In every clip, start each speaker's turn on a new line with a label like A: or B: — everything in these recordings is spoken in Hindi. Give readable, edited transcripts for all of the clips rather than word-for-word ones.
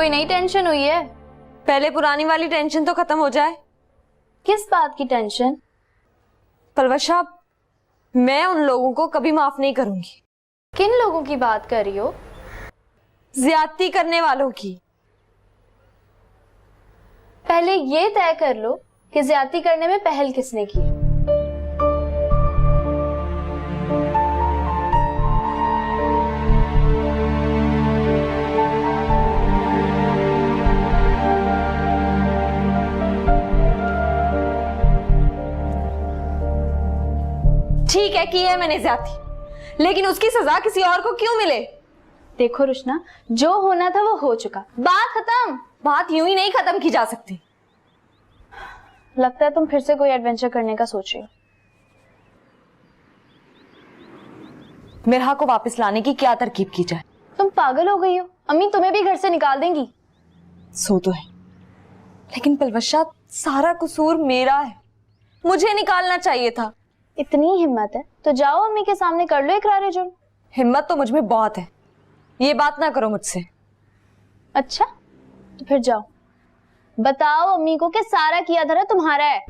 A: कोई नई टेंशन हुई है?
B: पहले पुरानी वाली टेंशन तो खत्म हो जाए।
A: किस बात की टेंशन?
B: पलवशा, मैं उन लोगों को कभी माफ नहीं करूंगी।
A: किन लोगों की बात कर रही हो?
B: ज्यादती करने वालों की।
A: पहले ये तय कर लो कि ज्यादती करने में पहल किसने की।
B: ठीक है की है मैंने ज्यादती, लेकिन उसकी सजा किसी और को क्यों मिले?
A: देखो रुशना, जो होना था वो हो चुका, बात खत्म।
B: बात यूं ही नहीं खत्म की जा सकती।
A: लगता है तुम फिर से कोई एडवेंचर करने का सोच रही हो।
B: मिरहा को वापस लाने की क्या तरकीब की जाए?
A: तुम पागल हो गई हो? अम्मी तुम्हें भी घर से निकाल देंगी।
B: सो तो है, लेकिन पलवशा सारा कसूर मेरा है, मुझे निकालना चाहिए था।
A: इतनी हिम्मत है तो जाओ अम्मी के सामने कर लो इकरार जुर्म।
B: हिम्मत तो मुझ में बहुत है, ये बात ना करो मुझसे।
A: अच्छा तो फिर जाओ, बताओ अम्मी को कि सारा किया धरा तुम्हारा है।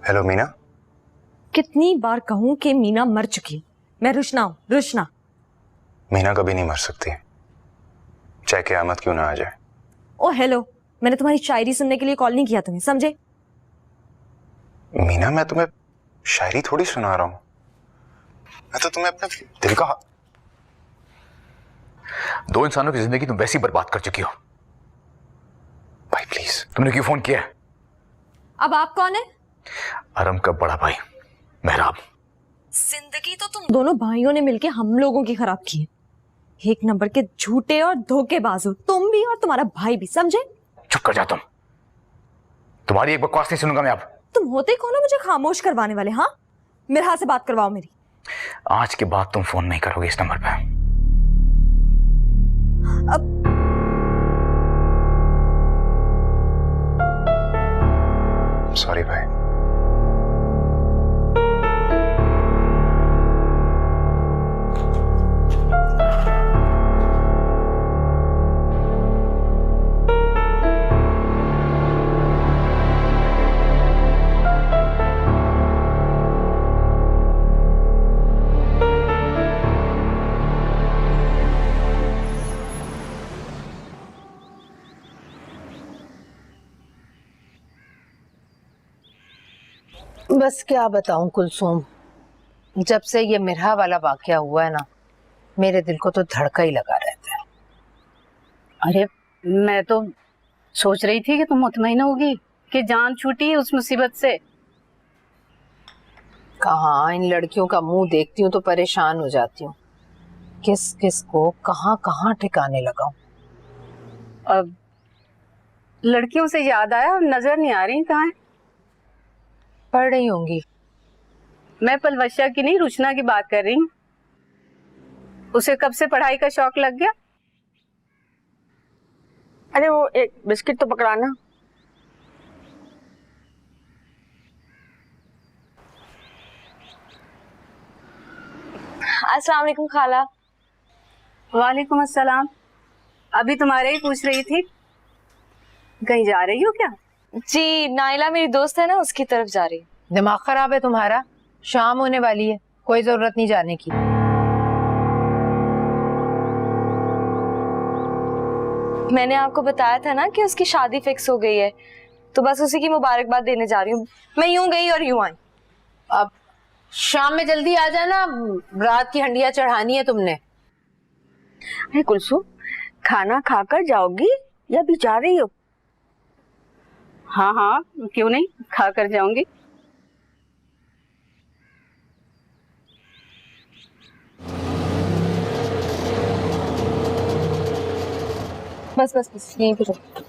C: हेलो मीना।
B: कितनी बार कहूं कि मीना मर चुकी, मैं रुशना हूं, रुशना।
C: मीना कभी नहीं मर सकती, चाहे क़यामत क्यों ना आ जाए।
B: ओ हेलो, मैंने तुम्हारी शायरी सुनने के लिए कॉल नहीं किया तुम्हें, समझे?
C: मीना मैं तुम्हें शायरी थोड़ी सुना रहा हूं, मैं तो तुम्हें अपने दिल का।
D: दो इंसानों की जिंदगी तुम वैसी बर्बाद कर चुकी हो।
C: भाई प्लीज।
D: तुमने क्यों फोन किया?
B: अब आप कौन है?
D: अरम का बड़ा भाई मेहराब।
B: जिंदगी तो तुम दोनों भाइयों ने मिलके हम लोगों की खराब की है। एक नंबर के झूठे और धोखेबाज हो, तुम भी और तुम्हारा भाई भी, समझे?
D: चुप कर जा तुम, तुम्हारी एक बकवास नहीं सुनूंगा मैं अब।
B: तुम होते कौन हो मुझे खामोश करवाने वाले? हाँ, मिरहा से बात करवाओ मेरी।
D: आज के बाद तुम फोन नहीं करोगे इस नंबर पे।
B: अब
C: सॉरी भाई।
E: बस क्या बताऊं कुलसूम, जब से ये मिरहा वाला वाकया हुआ है ना, मेरे दिल को तो धड़का ही लगा रहता है।
F: अरे मैं तो सोच रही थी कि तुम मुतमईन होगी कि जान छूटी उस मुसीबत से।
E: कहाँ इन लड़कियों का मुंह देखती हूँ तो परेशान हो जाती हूँ, किस किस को कहाँ कहाँ ठिकाने लगाऊं।
F: अब लड़कियों से याद आया, नजर नहीं आ रही कहाँ है?
E: पढ़ रही होंगी।
F: मैं पलवशा की नहीं, रुचना की बात कर रही हूँ। उसे कब से पढ़ाई का शौक लग गया?
G: अरे वो एक बिस्किट तो पकड़ाना।
B: अस्सलाम वालेकुम खाला।
F: वालेकुम अस्सलाम। अभी तुम्हारे ही पूछ रही थी, कहीं जा रही हो क्या?
B: जी नाइला मेरी दोस्त है ना, उसकी तरफ जा रही है।
E: दिमाग खराब है तुम्हारा? शाम होने वाली है, कोई जरूरत नहीं जाने की।
B: मैंने आपको बताया था ना कि उसकी शादी फिक्स हो गई है, तो बस उसी की मुबारकबाद देने जा रही हूँ। मैं यूं गई और यूं आई।
E: अब शाम में जल्दी आ जाना, रात की हंडिया चढ़ानी है तुमने।
G: अरे कुलसुम, खाना खाकर जाओगी या भी जा रही हो?
F: हाँ हाँ, क्यों नहीं, खा कर जाऊंगी।
B: बस बस बस यहीं पे रुको।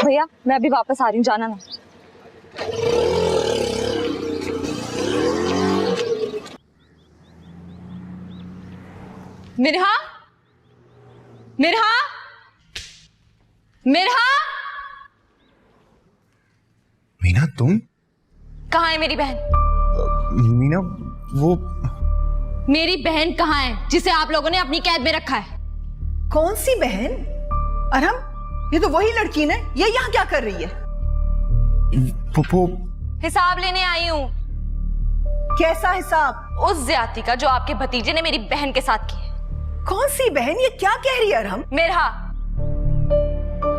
B: भैया मैं अभी वापस आ रही हूँ, जाना ना। मिरहा, मिरहा, मिरहा,
C: मीना तुम?
B: कहाँ है मेरी बहन?
C: मीना वो
B: मेरी बहन कहाँ है जिसे आप लोगों ने अपनी कैद में रखा है?
H: कौन सी बहन? अरहम, ये तो वही लड़की ने, ये यहाँ क्या कर रही है?
C: वो
B: हिसाब लेने आई हूँ
H: कैसा हिसाब?
B: उस ज्यादती का जो आपके भतीजे ने मेरी बहन के साथ की है।
H: कौन सी बहन? ये क्या कह रही है अरहम?
B: मिरहा,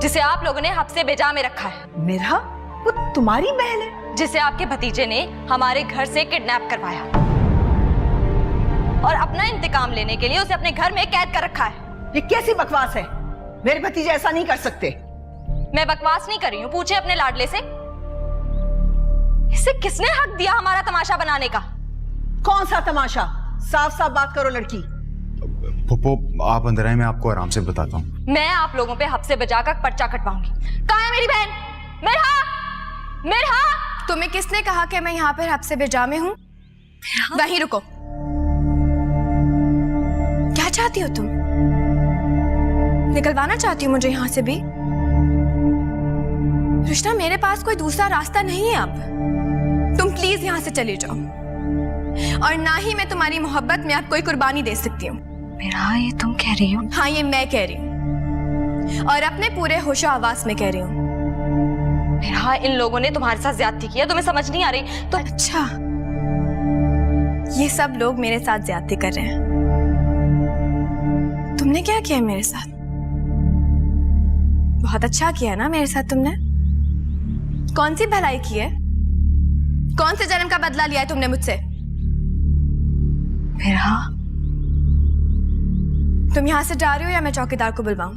B: जिसे आप लोगों ने हफ्से बेजा में रखा है।
H: मिरहा? वो तुम्हारी बहन है?
B: जिसे आपके भतीजे ने हमारे घर से किडनैप करवाया और अपना इंतकाम लेने के लिए उसे अपने घर में कैद कर रखा है।
H: ये कैसी बकवास है? मेरे भतीजे ऐसा नहीं कर सकते।
B: मैं बकवास नहीं कर रही हूँ, पूछे अपने लाडले से। इसे किसने हक दिया हमारा तमाशा बनाने का?
H: कौन सा तमाशा? साफ साफ बात करो लड़की।
C: पप्पो आप अंदर आए, मैं आपको आराम से बताता हूँ।
B: मैं आप लोगों पे हफ्से बजा कर पर्चा कटवाऊंगी। कहाँ है मेरी बहन? मिरहा, मिरहा।
A: तुम्हें किसने कहा कि मैं यहाँ पर हफ्से बेजा में हूँ? वहीं रुको। क्या चाहती हो तुम? निकलवाना चाहती हो मुझे यहाँ से भी? रुशना, मेरे पास कोई दूसरा रास्ता नहीं है अब। तुम प्लीज यहाँ से चले जाओ, और ना ही मैं तुम्हारी मोहब्बत में अब कोई कुर्बानी दे सकती हूँ।
B: मिरहा, ये तुम कह रही हो?
A: हाँ, ये मैं कह रही हूँ, और अपने पूरे होशो आवाज में कह रही हूँ।
B: मिरहा, इन लोगों ने तुम्हारे साथ ज्यादती की है, तुम्हें समझ नहीं आ रही तो?
A: अच्छा, ये सब लोग मेरे साथ ज्यादती कर रहे हैं। तुमने क्या किया मेरे साथ? बहुत अच्छा किया ना मेरे साथ तुमने। कौन सी भलाई की है? कौन से जन्म का बदला लिया है तुमने मुझसे?
B: मिरहा,
A: तुम यहाँ से जा रही हो या मैं चौकीदार को बुलवाऊं?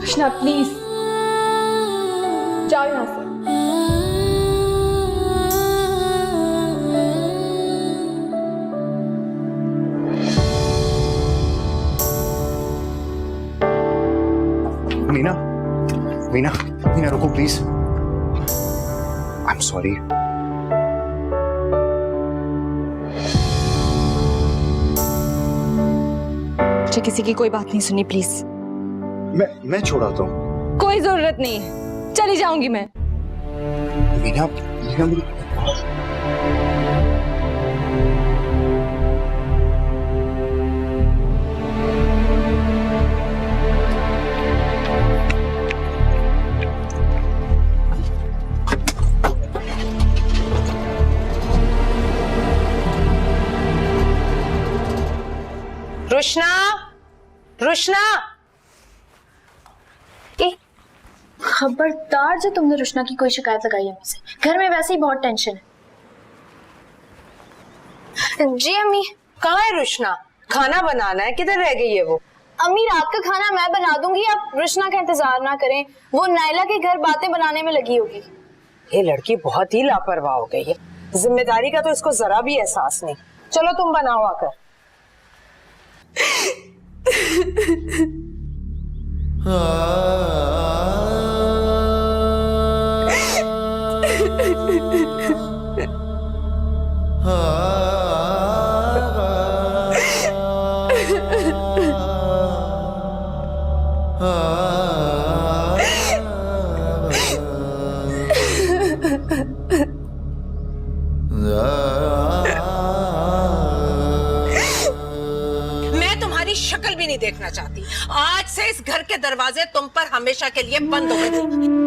A: कृष्णा प्लीज जाओ यहाँ से।
C: मीना मीना मीना रुको प्लीज। I am sorry.
B: मुझे किसी की कोई बात नहीं सुनी, प्लीज।
C: मैं छोड़ाता हूँ।
B: कोई जरूरत नहीं है, चली जाऊंगी मैं।
C: मीना मीना मेरी
E: रुशना, रुशना,
A: खबरदार जो तुमने रुशना की कोई शिकायत लगाई है मुझसे। घर में वैसे ही बहुत टेंशन है। जी अम्मी।
E: कहाँ है रुशना? खाना बनाना है, किधर रह गई है वो?
A: अम्मी, रात का खाना मैं बना दूंगी, आप रुशना का इंतजार ना करें। वो नाइला के घर बातें बनाने में लगी होगी।
E: ये लड़की बहुत ही लापरवाह हो गई है। जिम्मेदारी का तो इसको जरा भी एहसास नहीं। चलो तुम बनाओ आकर।
I: हाँ
E: शक्ल भी नहीं देखना चाहती। आज से इस घर के दरवाजे तुम पर हमेशा के लिए बंद हो गए।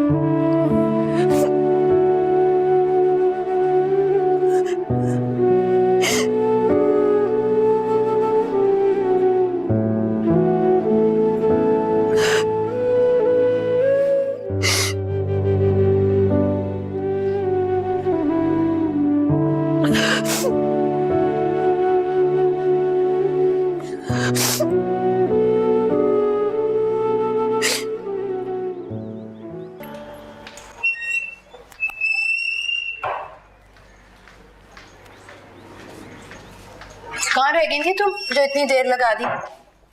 F: कहाँ रह गई थी तुम जो इतनी देर लगा दी?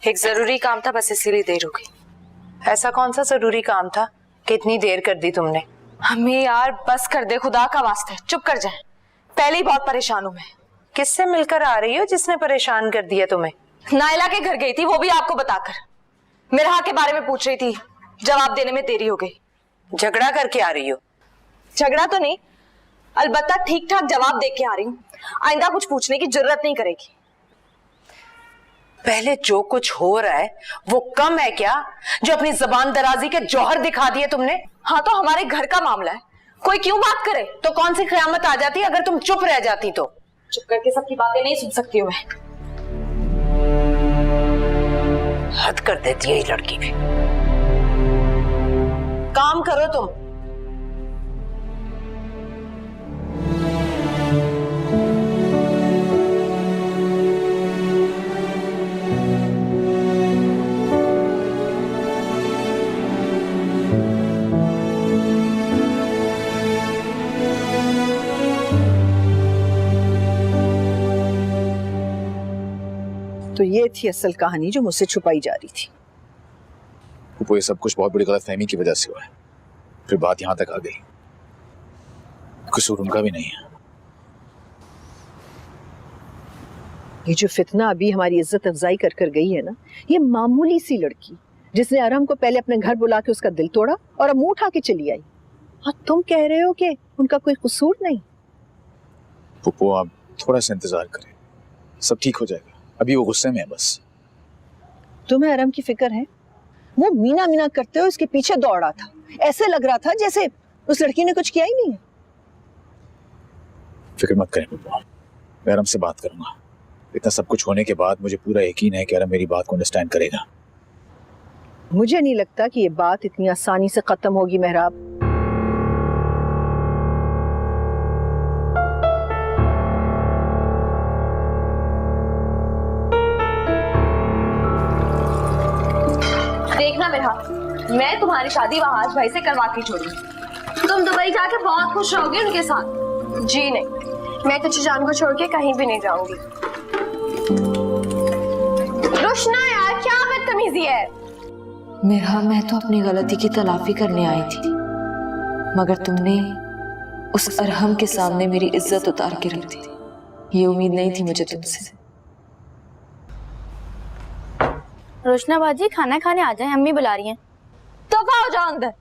B: एक जरूरी काम था, बस इसीलिए देर हो गई।
E: ऐसा कौन सा जरूरी काम था कि इतनी देर कर दी तुमने?
B: हमें यार बस कर दे, खुदा का वास्ता है चुप कर जाए। पहले ही बहुत परेशान हूँ मैं।
E: किससे मिलकर आ रही हो जिसने परेशान कर दिया तुम्हें?
B: नायला के घर गई थी, वो भी आपको बताकर। मिरहा के बारे में पूछ रही थी, जवाब देने में देरी हो गई।
E: झगड़ा करके आ रही हो?
B: झगड़ा तो नहीं, अलबत्ता ठीक ठाक जवाब दे के आ रही हूँ। आइंदा कुछ पूछने की जरूरत नहीं करेगी।
E: पहले जो कुछ हो रहा है वो कम है क्या, जो अपनी जबान दराजी के जौहर दिखा दिए तुमने?
B: हाँ तो हमारे घर का मामला है, कोई क्यों बात करे?
E: तो कौन सी क़यामत आ जाती अगर तुम चुप रह जाती तो?
B: चुप करके सबकी बातें नहीं सुन सकती हूँ मैं।
E: हद कर देती है ये लड़की भी। काम करो तुम।
H: तो ये थी असल कहानी जो मुझसे छुपाई जा रही थी।
D: वो ये सब कुछ बहुत बड़ी गलतफहमी की वजह से हुआ है, फिर बात यहाँ तक आ गई। कसूर उनका भी नहीं है।
H: ये जो फितना अभी हमारी इज्जत अफजाई कर कर गई है ना, ये मामूली सी लड़की जिसने अरहम को पहले अपने घर बुला के उसका दिल तोड़ा और अब मुंह उठा के चली आई, और तुम कह रहे हो कि उनका कोई कसूर नहीं।
D: पुप्पो आप थोड़ा सा इंतजार करें, सब ठीक हो जाएगा। अभी वो गुस्से में है बस।
H: तुम्हें अरहम की फिक्र है? वो मीना मीना करते हुए उसके पीछे दौड़ा था, ऐसे लग रहा था जैसे उस लड़की ने कुछ किया ही नहीं है।
D: फिक्र मत करें पुप्पो, मैं अरहम से बात करूंगा। इतना सब कुछ होने के बाद मुझे पूरा यकीन है कि अरहम मेरी बात को अंडरस्टैंड करेगा।
H: मुझे नहीं लगता कि ये बात इतनी आसानी से खत्म होगी मेहराब।
B: देखना मिरहा, मैं तुम्हारी शादी वहाज भाई से करवा के छोड़ी। तुम दुबई जाके बहुत खुश रहोगे उनके साथ।
A: जी नहीं, मैं तुझे जान को छोड़ के कहीं भी नहीं जाऊंगी। रोशना यार, क्या बदतमीजी है।
B: मिरहा, मैं तो अपनी गलती की तलाफी करने आई थी, मगर तुमने उस अरहम के सामने मेरी इज्जत उतार के रख दी। ये उम्मीद नहीं थी मुझे तुमसे।
I: रोशना बाजी, खाना खाने आ जाए, अम्मी बुला रही हैं।
B: दफा हो जाओ अंदर।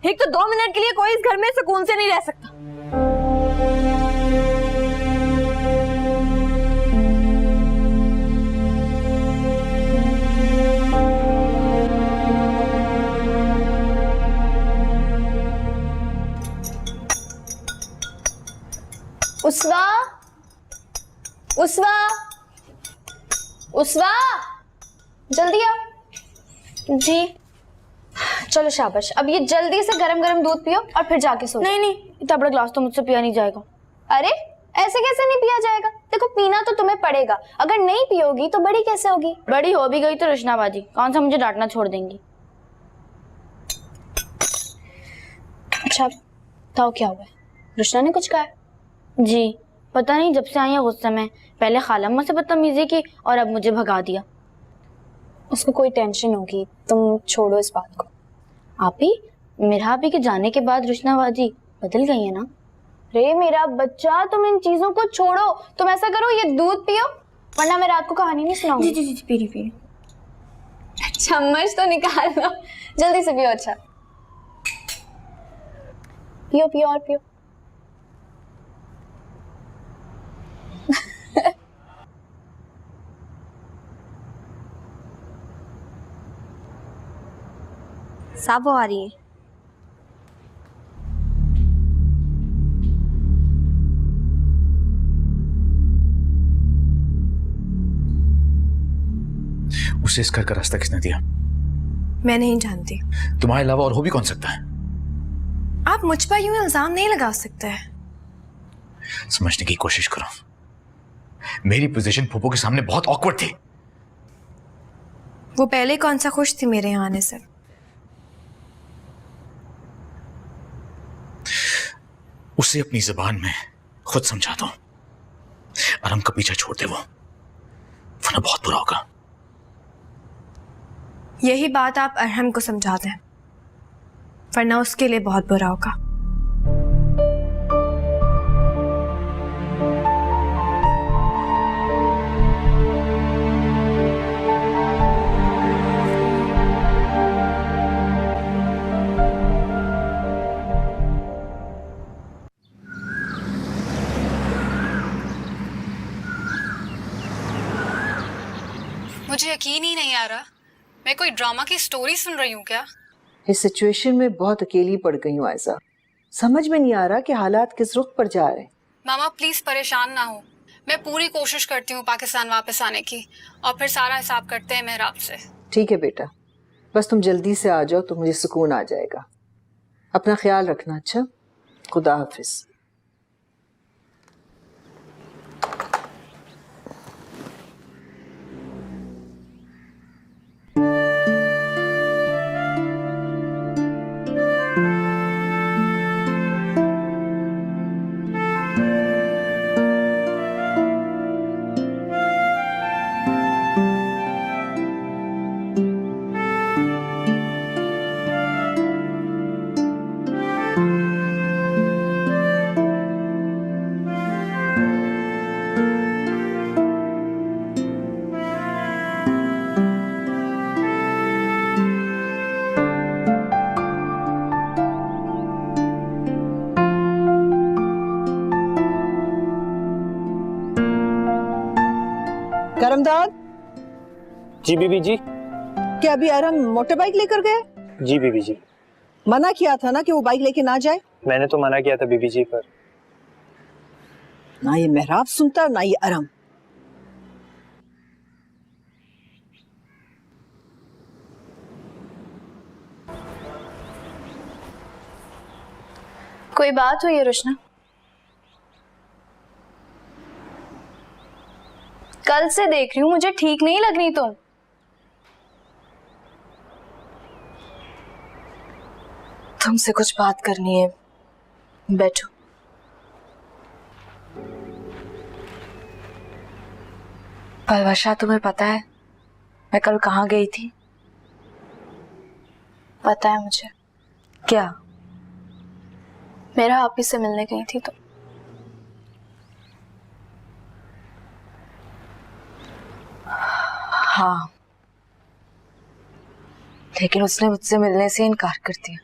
B: एक तो 2 मिनट के लिए कोई इस घर में सुकून से नहीं रह सकता।
I: उसवा, उसवा, उसवा, जल्दी आओ। जी चलो शाबाश, अब ये जल्दी से गरम गरम दूध पियो और फिर जाके सो। नहीं नहीं, इतना बड़ा ग्लास तो मुझसे पिया नहीं जाएगा। अरे ऐसे कैसे नहीं पिया जाएगा? देखो पीना तो तुम्हें पड़ेगा, अगर नहीं पियोगी तो बड़ी कैसे होगी? बड़ी हो भी गई तो रोशना बाजी कौन सा मुझे डांटना छोड़ देंगी। अच्छा बताओ क्या हुआ है? रोशना ने कुछ कहा? जी पता नहीं, जब से आई है गुस्से में। पहले खालम्मा से बदतमीजी की और अब मुझे भगा दिया। उसको कोई टेंशन होगी, तुम छोड़ो इस बात को।
F: आप ही मिरहा भी के जाने के बाद रोशना बाजी बदल गई है ना?
I: रे मेरा बच्चा, तुम इन चीजों को छोड़ो। तुम ऐसा करो, ये दूध पियो, वरना मैं रात को कहानी नहीं सुनाऊंगी।
F: जी जी जी, पी रही।
I: चम्मच तो निकाल लो, जल्दी से पियो। अच्छा पियो पियो और पियो। साहब वो आ रही है।
D: उसे इस घर का रास्ता किसने दिया?
A: मैं नहीं जानती।
D: तुम्हारे अलावा और हो भी कौन सकता है?
A: आप मुझ पर यूं इल्जाम नहीं लगा सकते।
D: समझने की कोशिश करो। मेरी पोजीशन फूफो के सामने बहुत ऑकवर्ड थी।
A: वो पहले कौन सा खुश थी मेरे यहाँ आने से।
D: उसे अपनी जुबान में खुद समझा दो। अरम का पीछा छोड़ दे वो, वरना बहुत बुरा होगा।
A: यही बात आप अरहम को समझा दें, वरना उसके लिए बहुत बुरा होगा।
J: मुझे यकीन ही नहीं आ रहा, मैं कोई ड्रामा की स्टोरी सुन रही हूँ क्या?
H: इस सिचुएशन में बहुत अकेली पड़ गई हूँ आयजा। समझ में नहीं आ रहा कि हालात किस रुख पर जा रहे हैं।
J: मामा प्लीज परेशान ना हो, मैं पूरी कोशिश करती हूँ पाकिस्तान वापस आने की, और फिर सारा हिसाब करते हैं मेहराब से।
H: ठीक है बेटा, बस तुम जल्दी से आ जाओ तो मुझे सुकून आ जाएगा। अपना ख्याल रखना। अच्छा, खुदा हाफिज। करमदाद।
K: जी बीबी जी।
H: क्या अभी अरम मोटर बाइक लेकर गए?
K: जी बीबी जी।
H: मना किया था ना कि वो बाइक लेके ना जाए।
K: मैंने तो मना किया था बीबी जी, पर
H: ना ये मेहराब सुनता ना ये अरम।
I: कोई बात हुई है रुशना? कल से देख रही हूँ, मुझे ठीक नहीं लग रही तुम।
B: तुमसे कुछ बात करनी है, बैठो। परवशा, तुम्हें पता है मैं कल कहाँ गई थी?
I: पता है मुझे।
B: क्या?
I: मेरा आप ही से मिलने गई थी तो।
B: हाँ, लेकिन उसने मुझसे मिलने से इनकार कर दिया।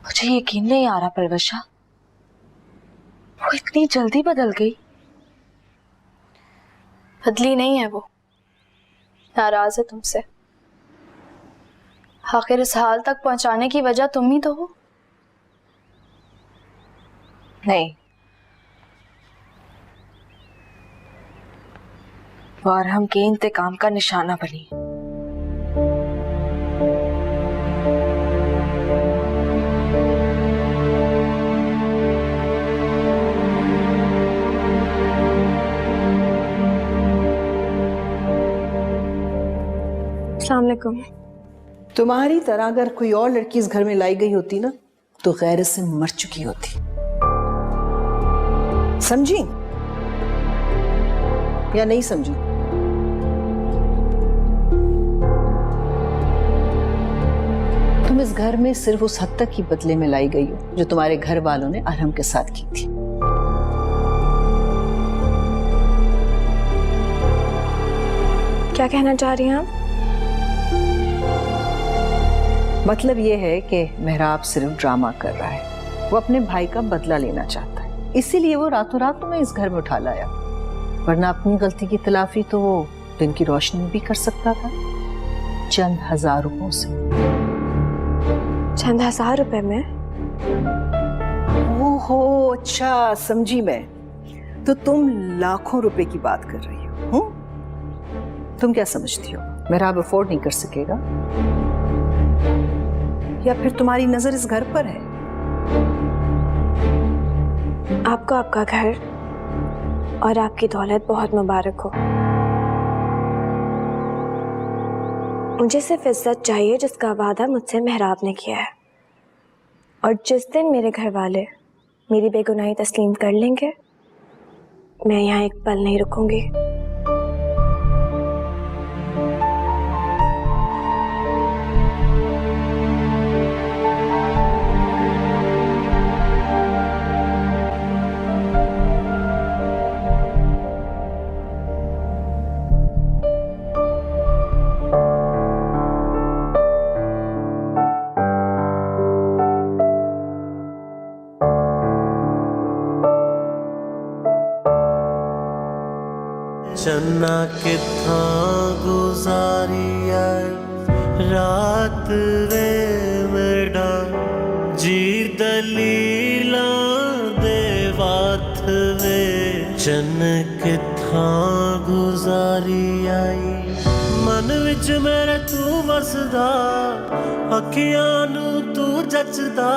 B: मुझे यकीन नहीं आ रहा परवशा, वो इतनी जल्दी बदल गई।
I: बदली नहीं है वो, नाराज है तुमसे। आखिर इस हाल तक पहुंचाने की वजह तुम ही तो हो।
B: नहीं, वो अरहम के इंतकाम का निशाना बनी।
A: अस्सलाम वालेकुम।
H: तुम्हारी तरह अगर कोई और लड़की इस घर में लाई गई होती ना तो गैरत से मर चुकी होती। समझी या नहीं समझी? तुम इस घर में सिर्फ उस हद तक ही बदले में लाई गई हो जो तुम्हारे घर वालों ने अरहम के साथ की थी।
A: क्या कहना चाह रही हैं आप?
H: मतलब ये है कि मेहराब सिर्फ ड्रामा कर रहा है। वो अपने भाई का बदला लेना चाहता है, इसीलिए वो रातों रात तुम्हें इस घर में उठा लाया। वरना अपनी गलती की तलाफी तो वो दिन की रोशनी भी कर सकता था। चंद हजार रुपयों से।
A: चंद हजार रुपए में?
H: ओहो अच्छा, समझी मैं। तो तुम लाखों रुपए की बात कर रही हो? तुम क्या समझती हो मेहराब अफोर्ड नहीं कर सकेगा, या फिर तुम्हारी नजर इस घर पर है?
A: आपको आपका घर और आपकी दौलत बहुत मुबारक हो। मुझे सिर्फ इज्जत चाहिए जिसका वादा मुझसे मेहराब ने किया है, और जिस दिन मेरे घर वाले मेरी बेगुनाही तस्लीम कर लेंगे, मैं यहाँ एक पल नहीं रुकूंगी।
L: चन्ना किथा गुजारी आई रात वे मेरा जी दलीला दे वाथ वे। चन्न किथा गुजारी आई मन विच मेरे तू वसदा, अखियां नू तू जचदा,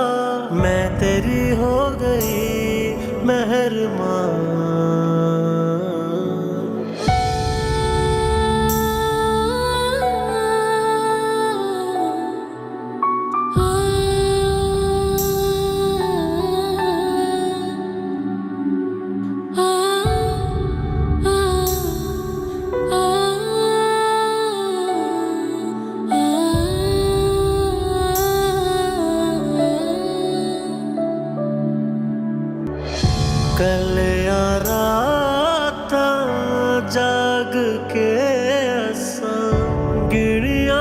L: मैं तेरी हो गई मेहरबान। कलिया रात जाग के असा गिड़िया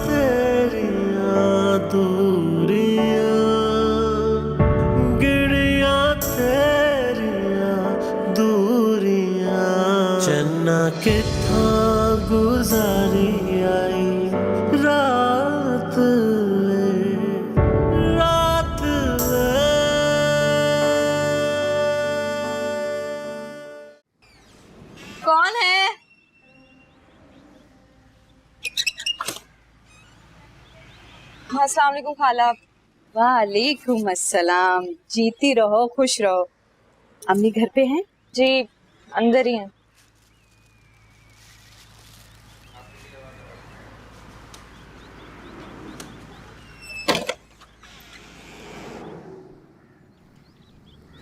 L: तेरिया दूरिया, गिड़िया तेरिया दूरिया। चन्ना किथा गुजारी आई रात वे, रात वे।
A: कौन है? अस्सलाम वालेकुम खाला।
F: वालेकुम अस्सलाम। जीती रहो, खुश रहो। अम्मी घर पे हैं?
A: जी अंदर ही हैं।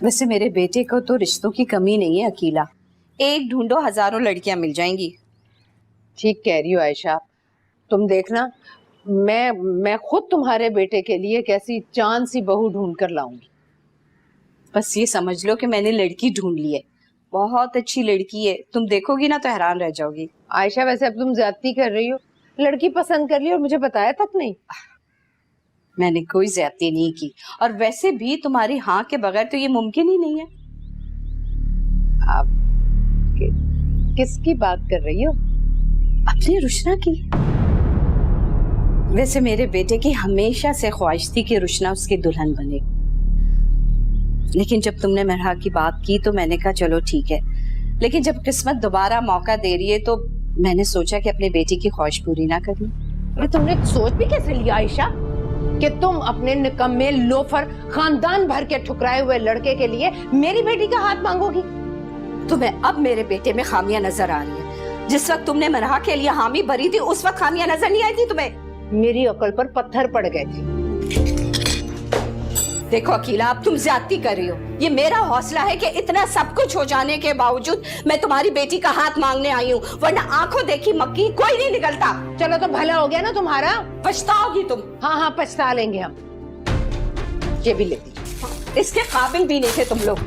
F: वैसे मेरे बेटे को तो रिश्तों की कमी नहीं है अकीला, एक ढूंढो हजारों लड़कियां मिल जाएंगी।
E: ठीक कह रही हो आयशा, तुम देखना मैं खुद तुम्हारे बेटे के लिए कैसी चांद सी बहू ढूंढ कर लाऊंगी।
F: बस ये समझ लो कि मैंने लड़की ढूंढ ली है, बहुत अच्छी लड़की है, तुम देखोगी ना तो हैरान रह जाओगी।
E: आयशा वैसे अब तुम ज्यादती कर रही हो, लड़की पसंद कर ली और मुझे बताया तक नहीं।
F: मैंने कोई ज्यादती नहीं की, और वैसे भी तुम्हारी हाँ के बगैर तो ये मुमकिन ही नहीं है।
E: आप किसकी बात कर रही हो?
F: अपनी रुशना की। वैसे मेरे बेटे की हमेशा से ख्वाहिश थी कि रुशना उसकी दुल्हन बने, लेकिन जब तुमने मेहरा की बात की तो मैंने कहा चलो ठीक है, लेकिन जब किस्मत दोबारा मौका दे रही है तो मैंने सोचा कि अपने बेटी की ख्वाहिश पूरी ना कर लूं।
E: अरे तुमने सोच भी कैसे लिया आयशा कि तुम अपने निकम्मे लोफर खानदान भर के ठुकराए हुए लड़के के लिए मेरी बेटी का हाथ मांगोगी?
F: तुम्हें अब मेरे बेटे में खामियां नजर आ रही है। जिस वक्त तुमने मेहरा के लिए हामी भरी थी उस वक्त खामियां नजर नहीं आई थी तुम्हें?
E: मेरी अकल पर पत्थर पड़ गए थे।
F: देखो अकीला, अब तुम ज्यादती कर रही हो। ये मेरा हौसला है कि इतना सब कुछ हो जाने के बावजूद मैं तुम्हारी बेटी का हाथ मांगने आई हूँ, वरना आंखों देखी मक्की कोई नहीं निकलता।
E: चलो तो भला हो गया ना तुम्हारा।
F: पछताओगी तुम।
E: हाँ हाँ पछता लेंगे हम। ये भी ले लीजिए।
F: इसके काबिल भी नहीं थे तुम लोग।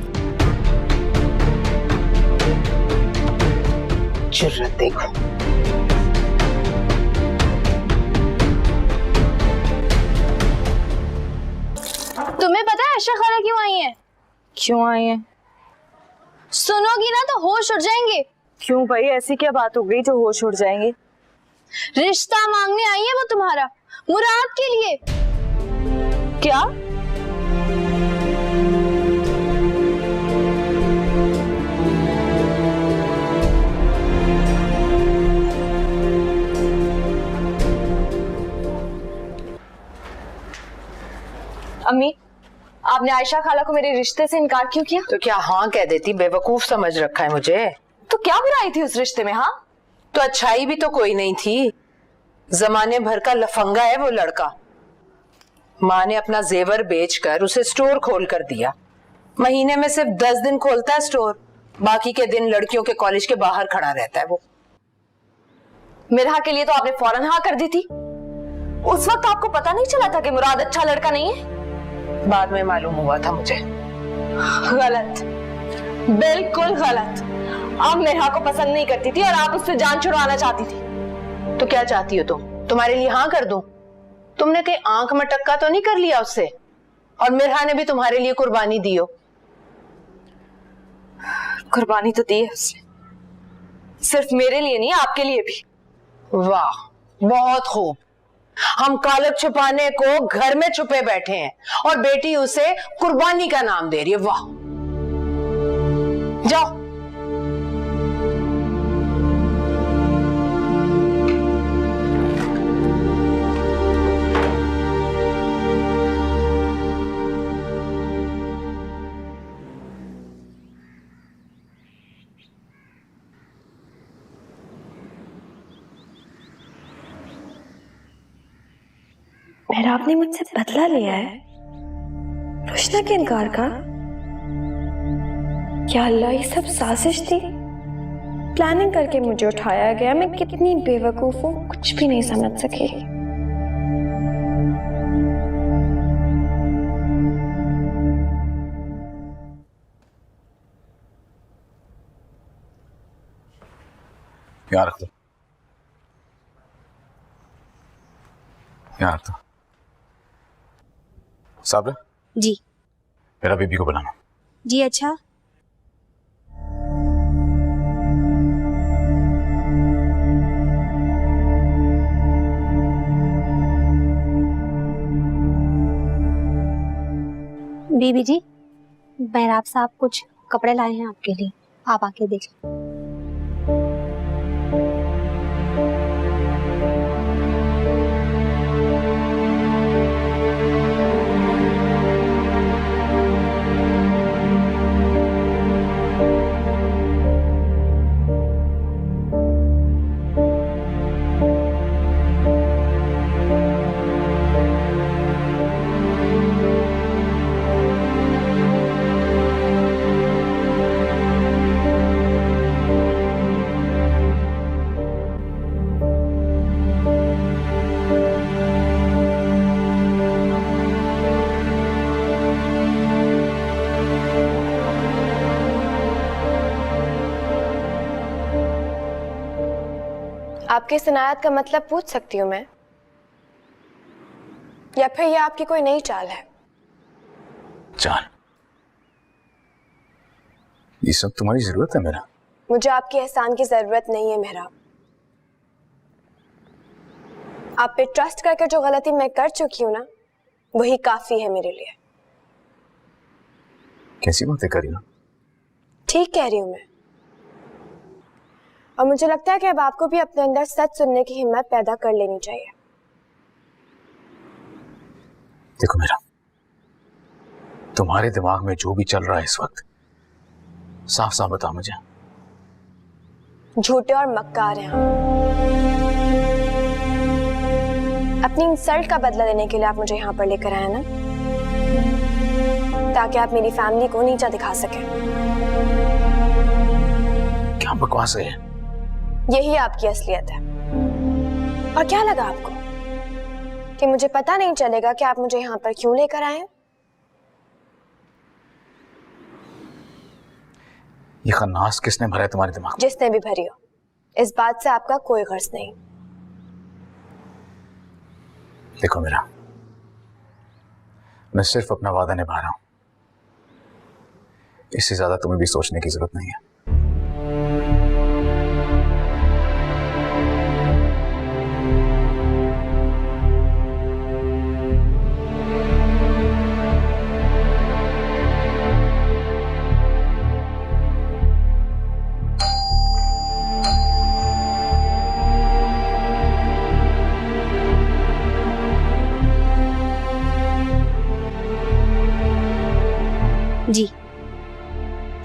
E: जुर्रत देखो।
I: तुम्हें पता है आयशा खाला क्यों आई है?
A: क्यों आई है?
I: सुनोगी ना तो होश उड़ जाएंगे।
A: क्यों भाई, ऐसी क्या बात हो गई जो होश उड़ जाएंगे?
I: रिश्ता मांगने आई है वो तुम्हारा, मुराद के लिए।
B: क्या? अम्मी, आपने आयशा खाला को मेरे रिश्ते से इनकार क्यों किया?
E: तो क्या हाँ कह देती, बेवकूफ समझ रखा है मुझे।
B: तो क्या बुराई थी उस रिश्ते में? हाँ,
E: तो अच्छाई भी तो कोई नहीं थी। जमाने भर का लफंगा है वो लड़का। माँ ने अपना जेवर बेचकर उसे स्टोर खोल कर दिया। महीने में सिर्फ 10 दिन खोलता है स्टोर, बाकी के दिन लड़कियों के कॉलेज के बाहर खड़ा रहता है वो।
B: मिरहा के लिए तो आपने फौरन हाँ कर दी थी। उस वक्त आपको पता नहीं चला था कि मुराद अच्छा लड़का नहीं है?
E: बाद में मालूम हुआ था मुझे।
B: गलत, बिल्कुल गलत। आप मिरहा को पसंद नहीं करती थी और आप उससे जान छुड़वाना चाहती थी।
E: तो क्या चाहती हो तुम? तुम्हारे लिए हाँ कर दूं? तुमने कहीं आंख मटक्का तो नहीं कर लिया उससे? और मिरहा ने भी तुम्हारे लिए कुर्बानी दी हो?
B: कुर्बानी तो दी है उसने, सिर्फ मेरे लिए नहीं, आपके लिए भी।
E: वाह, बहुत खूब। हम कालब छुपाने को घर में छुपे बैठे हैं और बेटी उसे कुर्बानी का नाम दे रही है। वाह, जाओ।
A: मेहराब ने मुझसे बदला लिया है रुशना के इनकार का। क्या अल्लाह ये सब साजिश थी? प्लानिंग करके मुझे उठाया गया। मैं कितनी बेवकूफ हूँ, कुछ भी नहीं समझ सकी।
D: यहाँ रख दो, यहाँ रख दो। साबरा
I: जी।
D: मेरा बीबी को बुलाना।
I: जी अच्छा। बीबी जी, बैराब साहब कुछ कपड़े लाए हैं आपके लिए, आप आके देख लें।
A: आपकी इस इनायत का मतलब पूछ सकती हूँ मैं, या फिर ये आपकी कोई नई चाल है?
D: चाल? ये सब तुम्हारी जरूरत है मेरा?
A: मुझे आपके एहसान की जरूरत नहीं है मेहराब। आप पे ट्रस्ट करके जो गलती मैं कर चुकी हूँ ना, वही काफी है मेरे लिए।
D: कैसी बातें कर रही हो?
A: ठीक कह रही हूँ मैं। और मुझे लगता है कि अब आपको भी अपने अंदर सच सुनने की हिम्मत पैदा कर लेनी चाहिए।
D: देखो मेरा, तुम्हारे दिमाग में जो भी चल रहा है इस वक्त, साफ साफ बता मुझे।
A: झूठे और मक्कार हैं आप। अपनी इंसल्ट का बदला लेने के लिए आप मुझे यहाँ पर लेकर आए ना, ताकि आप मेरी फैमिली को नीचा दिखा सकें।
D: क्या बकवास है?
A: यही आपकी असलियत है। और क्या लगा आपको कि मुझे पता नहीं चलेगा कि आप मुझे यहाँ पर क्यों लेकर आए?
D: ये खन्नास किसने भरा है तुम्हारे दिमाग में?
A: जिसने भी भरी हो, इस बात से आपका कोई गर्ज नहीं।
D: देखो मेरा, मैं सिर्फ अपना वादा निभा रहा हूं, इससे ज्यादा तुम्हें भी सोचने की जरूरत नहीं है।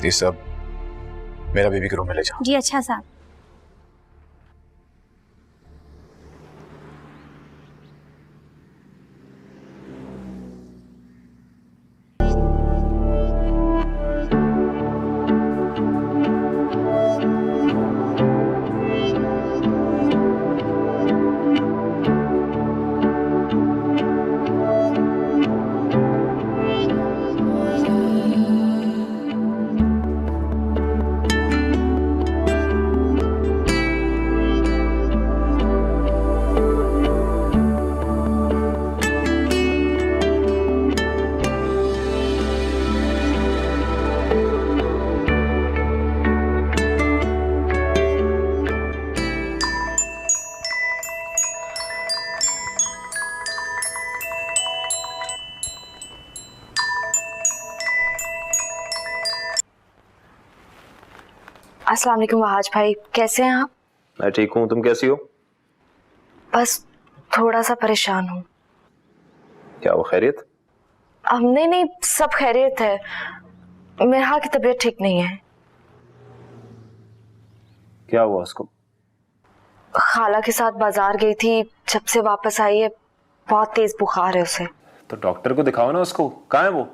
D: ये सब मेरा बेबी के रूम में ले जाओ।
I: जी अच्छा साहब।
A: अस्सलाम वालेकुम वहाज भाई, कैसे हैं आप?
M: मैं ठीक हूँ, तुम कैसी हो?
A: बस थोड़ा सा परेशान हूँ।
M: क्या वो खैरियत?
A: नहीं, सब खैरियत है। मेरा की तबीयत ठीक नहीं है।
M: क्या हुआ उसको?
A: खाला के साथ बाजार गई थी, जब से वापस आई है बहुत तेज बुखार है उसे।
M: तो डॉक्टर को दिखाओ ना उसको। कहाँ है वो?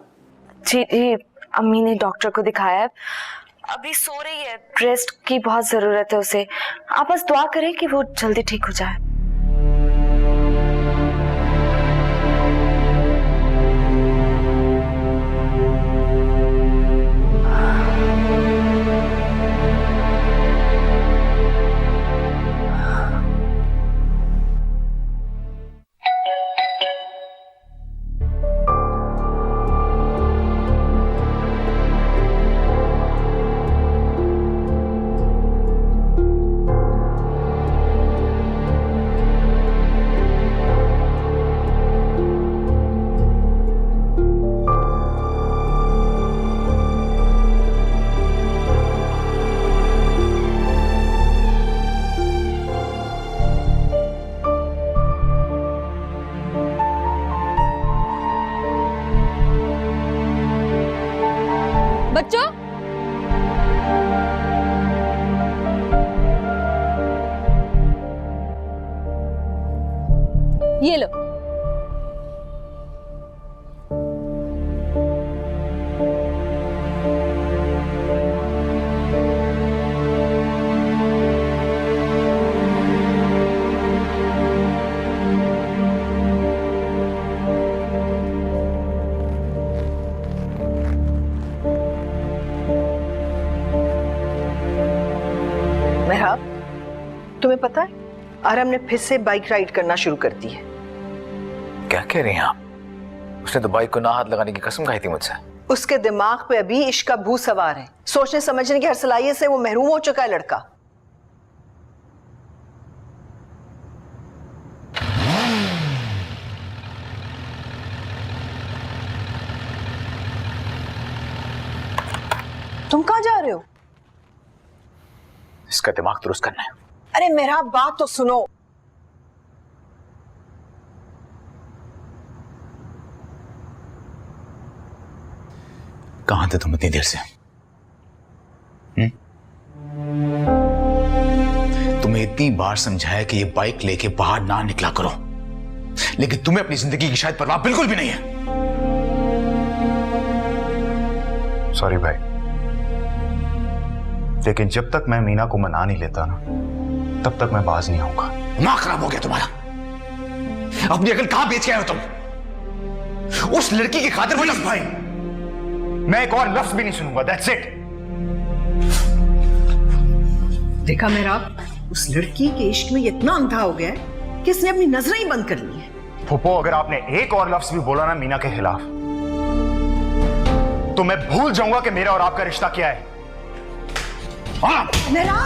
A: जी अम्मी ने डॉक्टर को दिखाया है, अभी सो रही है, रेस्ट की बहुत जरूरत है उसे। आप बस दुआ करें कि वो जल्दी ठीक हो जाए।
B: बच्चों, ये लो।
H: मेहराब, तुम्हें पता है आरम ने फिर से बाइक राइड करना शुरू कर दी है।
D: क्या कह रही हैं आप? उसने तो बाइक को ना हाथ लगाने की कसम खाई थी मुझसे।
H: उसके दिमाग पे अभी इश्क का भूत सवार है। सोचने समझने की हर सलाहियत से वो महरूम हो चुका है लड़का। तुम कहाँ जा रहे हो?
D: इसका दिमाग दुरुस्त करना है।
H: अरे मेरा बात तो सुनो।
D: कहां थे तुम इतनी देर से? तुम्हें इतनी बार समझाया कि ये बाइक लेके बाहर ना निकला करो, लेकिन तुम्हें अपनी जिंदगी की शायद परवाह बिल्कुल भी नहीं है।
C: सॉरी भाई, लेकिन जब तक मैं मीना को मना नहीं लेता ना, तब तक मैं बाज नहीं आऊंगा।
D: दिमाग खराब हो गया तुम्हारा। अपनी अकल कहां बेच के आए हो तुम? उस लड़की की खातिर।
C: भाई, मैं एक और लफ्ज भी नहीं सुनूंगा। That's it.
H: देखा मेरा, उस लड़की के इश्क में इतना अंधा हो गया है कि इसने अपनी नजरें ही बंद कर ली है।
C: फूफो, अगर आपने एक और लफ्ज भी बोला ना मीना के खिलाफ, तो मैं भूल जाऊंगा कि मेरा और आपका रिश्ता क्या है।
H: मेरा